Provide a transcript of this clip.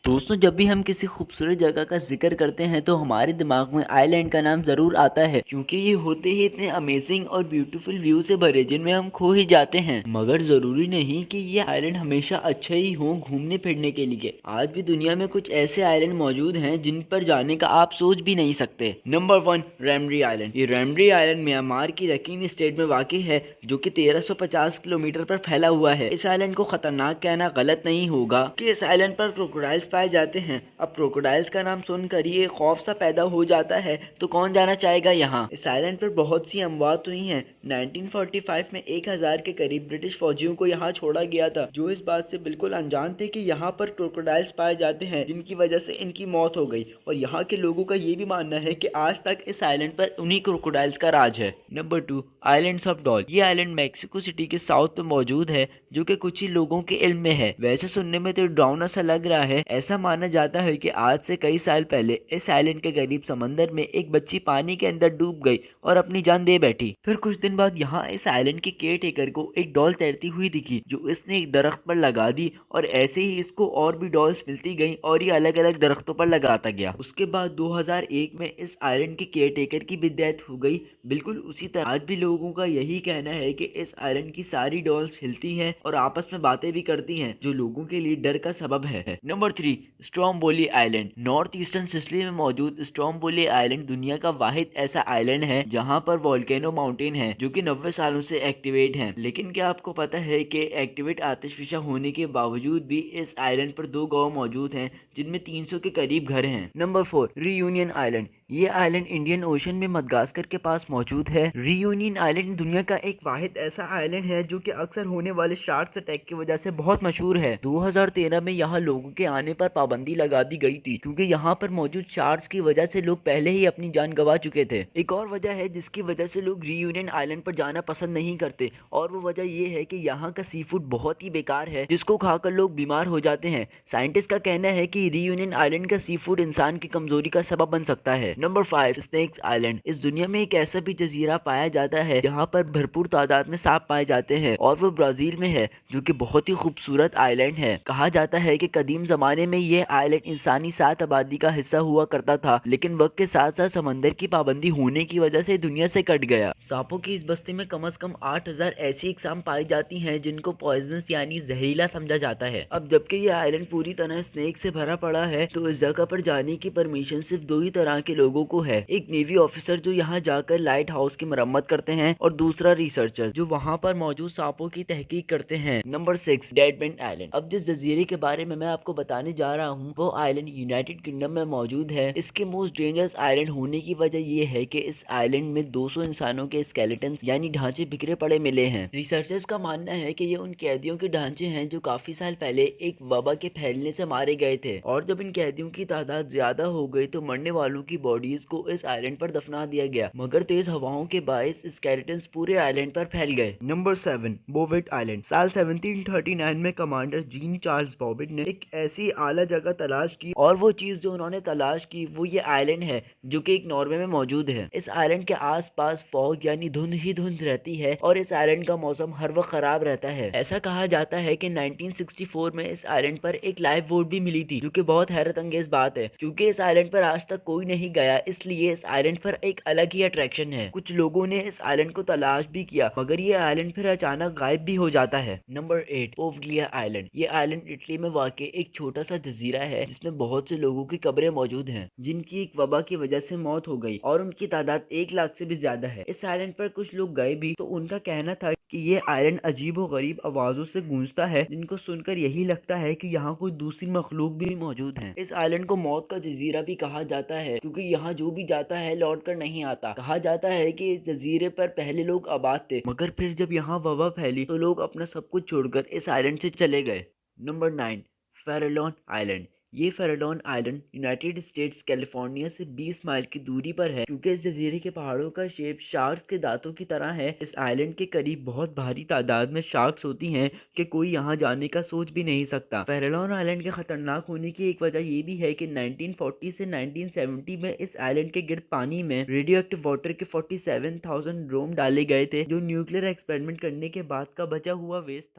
दोस्तों, जब भी हम किसी खूबसूरत जगह का जिक्र करते हैं तो हमारे दिमाग में आइलैंड का नाम ज़रूर आता है, क्योंकि ये होते ही इतने अमेजिंग और ब्यूटीफुल व्यू से भरे जिनमें हम खो ही जाते हैं। मगर ज़रूरी नहीं कि ये आइलैंड हमेशा अच्छे ही हों घूमने फिरने के लिए। आज भी दुनिया में कुछ ऐसे आइलैंड मौजूद हैं जिन पर जाने का आप सोच भी नहीं सकते। Number 1, Ramree island. ये रेमरी आइलैंड म्यांमार की रकीन स्टेट में वाक़ है, जो कि 1350 किलोमीटर पर फैला हुआ है। इस आइलैंड को खतरनाक कहना गलत नहीं होगा कि इस आइलैंड पर क्रोकोडाइल्स पाए जाते हैं। अब क्रोकोडाइल्स का नाम सुनकर ये खौफ सा पैदा हो जाता है, तो कौन जाना चाहेगा यहाँ। इस आइलैंड पर बहुत सी अमवात हुई हैं। 1945 में 1000 के करीब ब्रिटिश फौजियों को यहाँ छोड़ा गया था, जो इस बात से बिल्कुल अनजान थे कि यहाँ पर क्रोकोडाइल्स पाए जाते हैं, जिनकी वजह से इनकी मौत हो गई। और यहाँ के लोगों का ये भी मानना है कि आज तक इस आइलैंड पर उन्हीं क्रोकोडाइल्स का राज है। Number 2, islands of doll. ये आइलैंड मैक्सिको सिटी के साउथ में मौजूद है, जो कि कुछ ही लोगों के इल्म में है। वैसे सुनने में तो डरावना सा लग रहा है। ऐसा माना जाता है कि आज से कई साल पहले इस आइलैंड के करीब समंदर में एक बच्ची पानी के अंदर डूब गई और अपनी जान दे बैठी। फिर कुछ दिन बाद यहाँ इस आइलैंड के केयर टेकर को एक डॉल तैरती हुई दिखी, जो इसने एक दरख्त पर लगा दी, और ऐसे ही इसको और भी डॉल्स मिलती गई और ये अलग अलग दरख्तों पर लगाता गया। उसके बाद 2001 में इस आइलैंड के केयर टेकर की भी डेथ हो गई। बिल्कुल उसी तरह आज भी लोगों का यही कहना है कि इस आइलैंड की सारी डॉल्स हिलती हैं और आपस में बातें भी करती हैं, जो लोगों के लिए डर का सबब है। Number 3, Stromboli island. North eastern Sicily में मौजूद स्ट्रोम्बोली आइलैंड दुनिया का वाहिद ऐसा आइलैंड है जहां पर वोल्केनो माउंटेन है, जो कि 90 सालों से एक्टिवेट है। लेकिन क्या आपको पता है कि एक्टिवेट आतिशफिशा होने के बावजूद भी इस आइलैंड पर 2 गांव मौजूद हैं, जिनमें 300 के करीब घर हैं। Number 4, reunion island. ये आइलैंड इंडियन ओशन में मडगास्कर के पास मौजूद है। रीयूनियन आइलैंड दुनिया का एक वाहिद ऐसा आइलैंड है जो कि अक्सर होने वाले शार्क्स अटैक की वजह से बहुत मशहूर है। 2013 में यहाँ लोगों के आने पर पाबंदी लगा दी गई थी, क्योंकि यहाँ पर मौजूद शार्क्स की वजह से लोग पहले ही अपनी जान गंवा चुके थे। एक और वजह है जिसकी वजह से लोग रीयूनियन आइलैंड पर जाना पसंद नहीं करते, और वो वजह ये है कि यहाँ का सी फूड बहुत ही बेकार है, जिसको खाकर लोग बीमार हो जाते हैं। साइंटिस्ट का कहना है कि रीयूनियन आइलैंड का सी फूड इंसान की कमजोरी का सबब बन सकता है। Number 5, snakes island. इस दुनिया में एक ऐसा भी जजीरा पाया जाता है जहाँ पर भरपूर तादाद में सांप पाए जाते हैं, और वो ब्राजील में है, जो कि बहुत ही खूबसूरत आइलैंड है। कहा जाता है कि कदीम जमाने में ये आइलैंड इंसानी सात आबादी का हिस्सा हुआ करता था, लेकिन वक्त के साथ साथ समंदर की पाबंदी होने की वजह से दुनिया से कट गया। सांपों की इस बस्ती में कम से कम 8000 ऐसी इकसाम पाई जाती हैं जिनको पॉइजनस यानी जहरीला समझा जाता है। अब जबकि ये आइलैंड पूरी तरह स्नेक से भरा पड़ा है, तो इस जगह पर जाने की परमिशन सिर्फ 2 ही तरह के लोगों को है। एक नेवी ऑफिसर जो यहाँ जाकर लाइट हाउस की मरम्मत करते हैं, और दूसरा रिसर्चर जो वहाँ पर मौजूद सांपों की तहकीक करते हैं। Number 6, dead bend island. अब जिस जजीरे के बारे में मैं आपको बताने जा रहा हूँ, वो आइलैंड यूनाइटेड किंगडम में मौजूद है। इसके मोस्ट डेंजरस आइलैंड होने की वजह ये है कि इस आइलैंड में 200 इंसानों के स्केलेटन्स यानी ढांचे बिखरे पड़े मिले हैं। रिसर्चर्स का मानना है कि ये उन कैदियों के ढांचे हैं जो काफी साल पहले एक वबा के फैलने से मारे गए थे, और जब इन कैदियों की तादाद ज्यादा हो गई तो मरने वालों की बॉडीज को इस आइलैंड पर दफना दिया गया, मगर तेज हवाओं के बायस स्केलेटन्स पूरे आइलैंड पर फैल गए। Number 7, Bouvet island. साल 1739 में कमांडर जीन चार्ल्स बॉविट ने एक ऐसी आला जगह तलाश की, और वो चीज जो उन्होंने तलाश की वो ये आइलैंड है, जो कि एक नॉर्वे में मौजूद है। इस आइलैंड के आसपास फॉग यानी धुंध ही धुंध रहती है, और इस आइलैंड का मौसम हर वक्त खराब रहता है। ऐसा कहा जाता है कि 1964 में इस आइलैंड पर एक लाइव बोट भी मिली थी, जो कि बहुत हैरत अंगेज बात है, क्योंकि इस आइलैंड पर आज तक कोई नहीं गया, इसलिए इस आइलैंड पर एक अलग ही अट्रैक्शन है। कुछ लोगों ने इस आइलैंड को तलाश भी किया, मगर ये आइलैंड फिर अचानक गायब भी हो जाता है। Number 8, Poveglia island. ये आइलैंड इटली में वाकई एक छोटा सा जजीरा है, जिसमें बहुत से लोगों की कब्रें मौजूद हैं, जिनकी एक वबा की वजह से मौत हो गई, और उनकी तादाद 1 लाख से भी ज्यादा है। इस आइलैंड पर कुछ लोग गए भी, तो उनका कहना था कि ये आइलैंड अजीब और गरीब आवाजों से गूंजता है, जिनको सुनकर यही लगता है कि यहाँ कोई दूसरी मखलूक भी मौजूद है। इस आइलैंड को मौत का जजीरा भी कहा जाता है, क्योंकि यहाँ जो भी जाता है लौट कर नहीं आता। कहा जाता है कि इस जजीरे पर पहले लोग आबाद थे, मगर फिर जब यहाँ वबा फैली तो लोग अपना सब कुछ छोड़कर इस आइलैंड से चले गए। Number 9, Farallon island. ये Farallon island United States California से 20 माइल की दूरी पर है। क्योंकि इस जजीरे के पहाड़ों का शेप शार्क्स के दांतों की तरह है, इस आइलैंड के करीब बहुत भारी तादाद में शार्क्स होती हैं कि कोई यहाँ जाने का सोच भी नहीं सकता। फेरेलोन आइलैंड के खतरनाक होने की एक वजह ये भी है कि 1940 से 1970 में इस आइलैंड के गिर्द पानी में रेडियो एक्टिव वाटर के 47,000 ड्रोम डाले गए थे, जो न्यूक्लियर एक्सपेरिमेंट करने के बाद का बचा हुआ वेस्ट था।